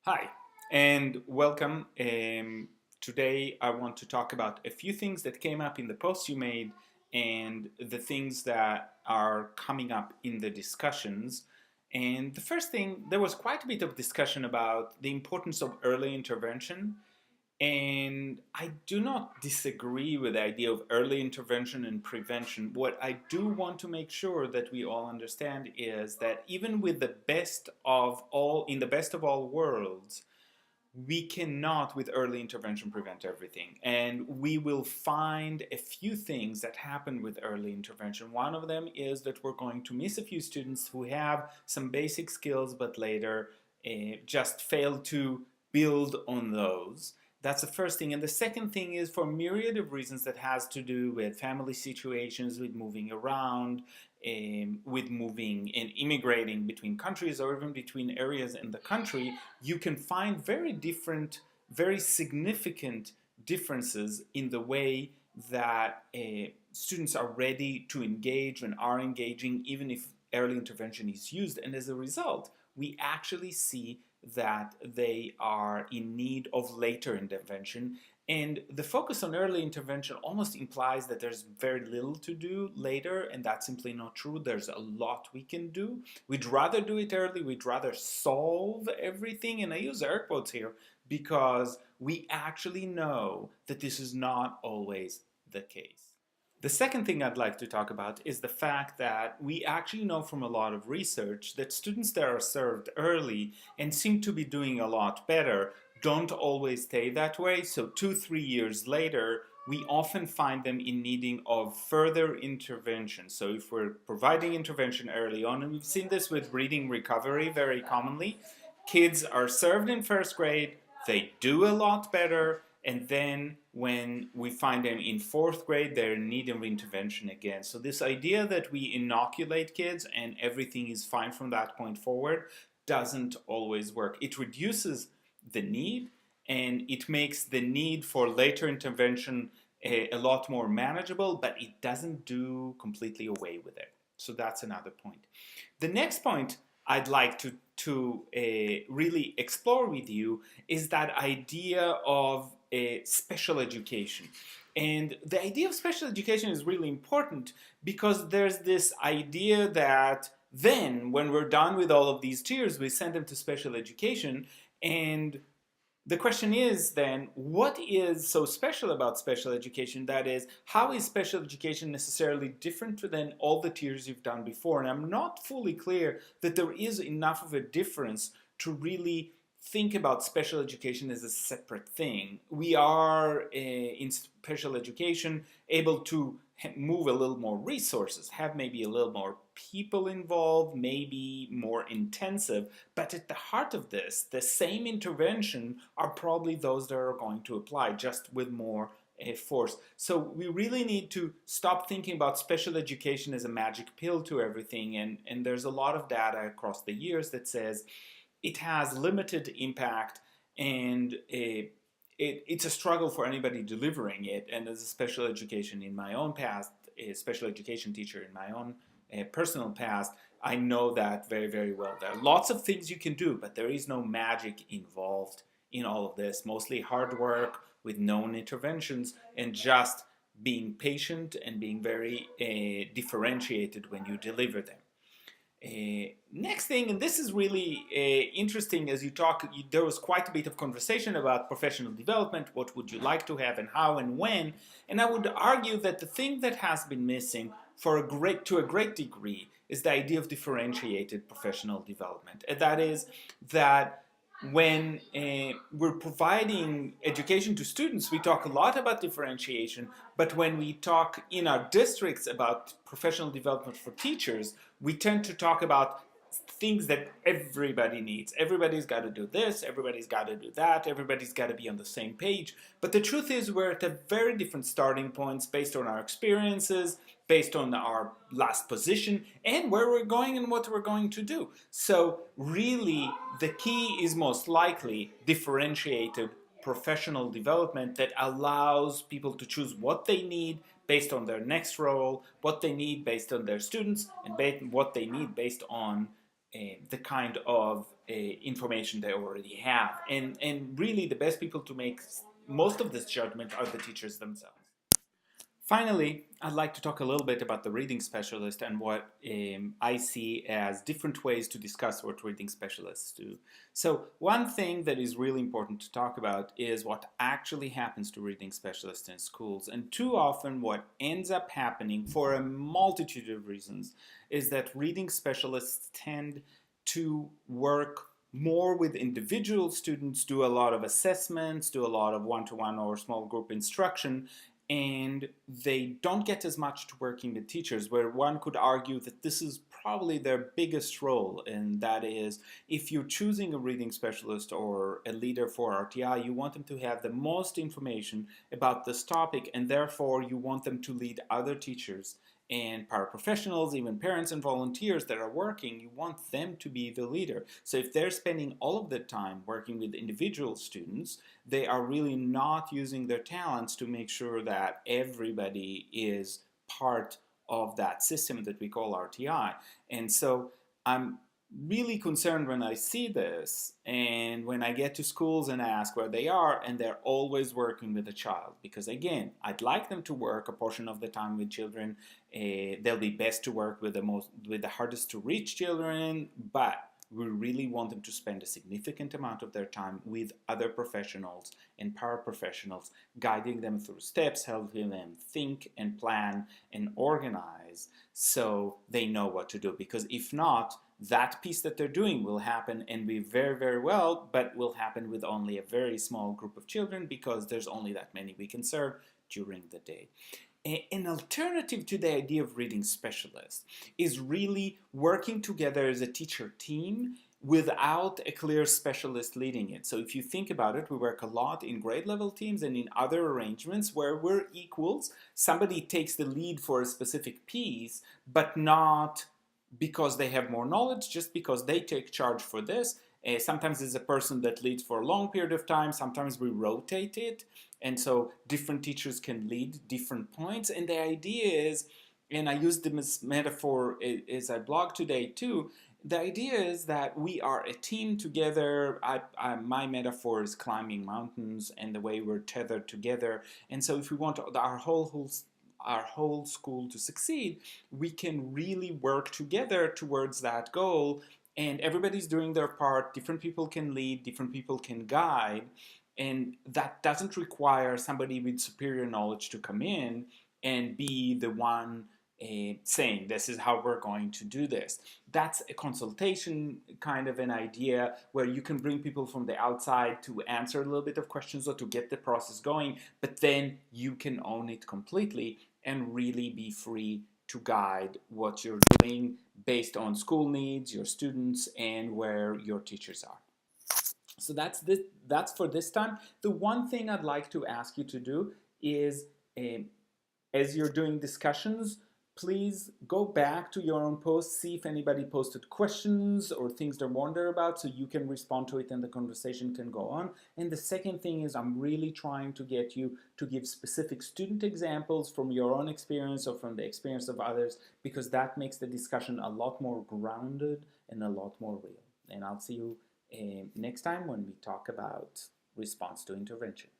Hi, and welcome. Today I want to talk about a few things that came up in the post you made and the things that are coming up in the discussions. And the first thing, there was quite a bit of discussion about the importance of early intervention, and I do not disagree with the idea of early intervention and prevention. What I do want to make sure that we all understand is that even with the best of all, in the best of all worlds, we cannot, with early intervention, prevent everything. And we will find a few things that happen with early intervention. One of them is that we're going to miss a few students who have some basic skills, but later just fail to build on those. That's the first thing. And the second thing is for a myriad of reasons that has to do with family situations, with moving around, with moving and immigrating between countries or even between areas in the country, you can find very different, very significant differences in the way that students are ready to engage and are engaging, even if early intervention is used. And as a result, we actually see that they are in need of later intervention. And the focus on early intervention almost implies that there's very little to do later, and that's simply not true. There's a lot we can do. We'd rather do it early, we'd rather solve everything, and I use air quotes here because we actually know that this is not always the case. The second thing I'd like to talk about is the fact that we actually know from a lot of research that students that are served early and seem to be doing a lot better don't always stay that way. So 2, 3 years later, we often find them in needing of further intervention. So if we're providing intervention early on, and we've seen this with reading recovery very commonly, kids are served in first grade, they do a lot better, and then when we find them in fourth grade, they're in need of intervention again. So this idea that we inoculate kids and everything is fine from that point forward doesn't always work. It reduces the need, and it makes the need for later intervention a lot more manageable, but it doesn't do completely away with it. So that's another point. The next point I'd like to really explore with you is that idea of special education. And the idea of special education is really important because there's this idea that then, when we're done with all of these tiers, we send them to special education. And the question is then, what is so special about special education? That is, how is special education necessarily different than all the tiers you've done before? And I'm not fully clear that there is enough of a difference to really think about special education as a separate thing. We are in special education able to move a little more resources, have maybe a little more people involved, maybe more intensive, but at the heart of this, the same intervention are probably those that are going to apply, just with more force. So we really need to stop thinking about special education as a magic pill to everything, and there's a lot of data across the years that says it has limited impact, and it's a struggle for anybody delivering it. And as a special education in my own past, a special education teacher in my own personal past, I know that very, very well. There are lots of things you can do, but there is no magic involved in all of this. Mostly hard work with known interventions and just being patient and being very differentiated when you deliver them. Next thing, and this is really interesting as you talk, there was quite a bit of conversation about professional development, what would you like to have and how and when, and I would argue that the thing that has been missing to a great degree is the idea of differentiated professional development. And that is that when we're providing education to students, we talk a lot about differentiation, but when we talk in our districts about professional development for teachers, we tend to talk about things that everybody needs. Everybody's got to do this, everybody's got to do that, everybody's got to be on the same page. But the truth is, we're at a very different starting points based on our experiences, based on our last position, and where we're going and what we're going to do. So really, the key is most likely differentiated professional development that allows people to choose what they need based on their next role, what they need based on their students, and what they need based on the kind of information they already have. And really, the best people to make most of this judgment are the teachers themselves. Finally, I'd like to talk a little bit about the reading specialist and what I see as different ways to discuss what reading specialists do. So one thing that is really important to talk about is what actually happens to reading specialists in schools. And too often what ends up happening, for a multitude of reasons, is that reading specialists tend to work more with individual students, do a lot of assessments, do a lot of one-to-one or small group instruction, and they don't get as much to working with teachers, where one could argue that this is probably their biggest role, and that is, if you're choosing a reading specialist or a leader for RTI, you want them to have the most information about this topic, and therefore you want them to lead other teachers and paraprofessionals, even parents and volunteers that are working. You want them to be the leader. So if they're spending all of the time working with individual students, they are really not using their talents to make sure that everybody is part of that system that we call RTI. And so I'm really concerned when I see this, and when I get to schools and ask where they are, and they're always working with a child. Because again, I'd like them to work a portion of the time with children. They'll be best to work with the hardest to reach children, but we really want them to spend a significant amount of their time with other professionals and paraprofessionals, guiding them through steps, helping them think and plan and organize so they know what to do. Because if not, that piece that they're doing will happen and be very, very well, but will happen with only a very small group of children because there's only that many we can serve during the day. An alternative to the idea of reading specialists is really working together as a teacher team without a clear specialist leading it. So if you think about it, we work a lot in grade level teams and in other arrangements where we're equals. Somebody takes the lead for a specific piece, but not because they have more knowledge, just because they take charge for this. Sometimes it's a person that leads for a long period of time. Sometimes we rotate it. And so different teachers can lead different points. And the idea is, and I use this metaphor as I blog today too, the idea is that we are a team together. My metaphor is climbing mountains and the way we're tethered together. And so if we want our whole school to succeed, we can really work together towards that goal. And everybody's doing their part. Different people can lead, different people can guide. And that doesn't require somebody with superior knowledge to come in and be the one saying, this is how we're going to do this. That's a consultation kind of an idea where you can bring people from the outside to answer a little bit of questions or to get the process going, but then you can own it completely and really be free to guide what you're doing based on school needs, your students, and where your teachers are. So that's for this time. The one thing I'd like to ask you to do is, as you're doing discussions, please go back to your own posts, see if anybody posted questions or things they wonder about, so you can respond to it and the conversation can go on. And the second thing is, I'm really trying to get you to give specific student examples from your own experience or from the experience of others, because that makes the discussion a lot more grounded and a lot more real. And I'll see you next time when we talk about response to intervention.